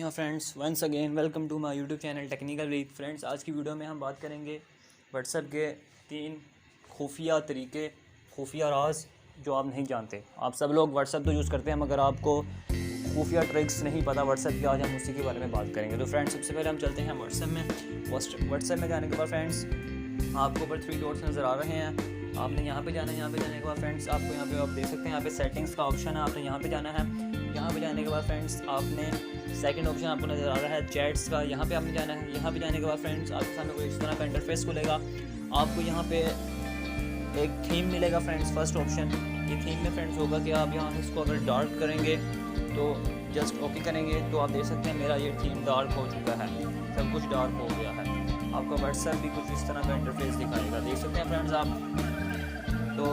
हाँ friends, once again welcome to my YouTube channel technical week. Friends, आज की video में हम बात करेंगे व्हाट्सएप के 3 खुफिया तरीके, खुफिया राज जो आप नहीं जानते। आप सब लोग व्हाट्सएप तो यूज़ करते हैं, मगर आपको खुफिया ट्रिक्स नहीं पता व्हाट्सएप की। आज हम उसी के बारे में बात करेंगे। तो फ्रेंड्स, सबसे पहले हम चलते हैं व्हाट्सएप में। व्हाट्सएप में जाने के बाद फ्रेंड्स, आपको ऊपर 3 डॉट्स नज़र आ रहे हैं। आपने यहाँ पे जाना है। यहाँ पे जाने के बाद फ्रेंड्स, आपको यहाँ पे आप देख सकते हैं, यहाँ पे सेटिंग्स का ऑप्शन है। आपने यहाँ पे जाना है। यहाँ पे जाने के बाद फ्रेंड्स, आपने सेकंड ऑप्शन आपको नज़र आ रहा है चैट्स का, यहाँ पे आपने जाना है। यहाँ पे जाने के बाद फ्रेंड्स, आपके सामने कोई इस तरह का इंटरफेस खुलेगा। आपको यहाँ पे एक थीम मिलेगा फ्रेंड्स। फर्स्ट ऑप्शन ये थीम में फ्रेंड्स होगा कि आप यहाँ इसको अगर डार्क करेंगे तो जस्ट ओके करेंगे तो आप देख सकते हैं मेरा ये थीम डार्क हो चुका है, सब कुछ डार्क हो गया है। आपका व्हाट्सएप भी कुछ इस तरह का इंटरफेस दिखाएगा, देख सकते हैं फ्रेंड्स आप। तो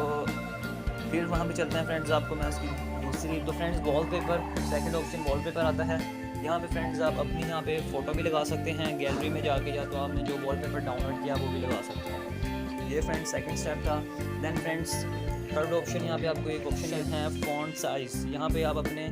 फिर वहाँ पे चलते हैं फ्रेंड्स, आपको मैं उसकी दूसरी तो friends wallpaper, second option wallpaper आता है। यहाँ पे फ्रेंड्स आप अपनी यहाँ पे फ़ोटो भी लगा सकते हैं गैलरी में जाके, या तो आपने जो वॉलपेपर डाउनलोड किया वो भी लगा सकते हैं। ये फ्रेंड्स सेकंड स्टेप था। देन फ्रेंड्स थर्ड ऑप्शन, यहाँ पे आपको एक ऑप्शन है फ़ॉन्ट साइज़। यहाँ पे आप अपने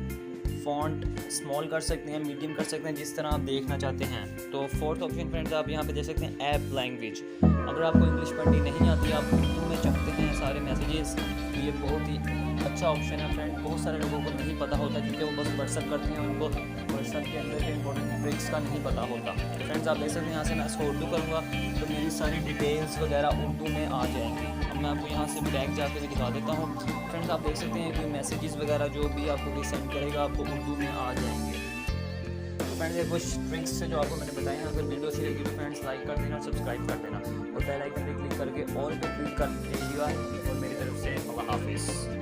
फ़ॉन्ट स्मॉल कर सकते हैं, मीडियम कर सकते हैं, जिस तरह आप देखना चाहते हैं। तो फोर्थ ऑप्शन फ्रेंड्स, आप यहाँ पे देख सकते हैं ऐप लैंग्वेज। अगर आपको इंग्लिश पढ़नी नहीं आती, आप उर्दू में चाहते हैं सारे मैसेजेस, तो ये बहुत ही अच्छा ऑप्शन है फ्रेंड। बहुत सारे लोगों को नहीं पता होता, क्योंकि वो बस व्हाट्सएप करते हैं, उनको व्हाट्सएप के अंदर के इंपॉर्टेंट ट्रिक्स का नहीं पता होता। तो फ्रेंड्स आप देख सकते हैं, यहाँ से मैं इसको उर्दू करूँगा तो मेरी सारी डिटेल्स वगैरह उर्दू में आ जाएंगी। अब मैं आपको यहाँ से बैक जाकर भी दिखा देता हूँ। फ्रेंड्स आप देख सकते हैं कि मैसेजेस वगैरह जो भी आपको कोई सेंड करेगा आपको उर्दू में आ जाएंगे। तो फ्रेंड्स, ये कुछ ट्रिक्स है जो आपको मैंने बताए हैं। अगर वीडियो अच्छी लगी तो फ्रेंड्स लाइक कर देना, सब्सक्राइब कर देना और बेल आइकन पे क्लिक करके ऑल पे क्लिक कर दीजिएगा। और मेरी तरफ से अल्लाह हाफिज़।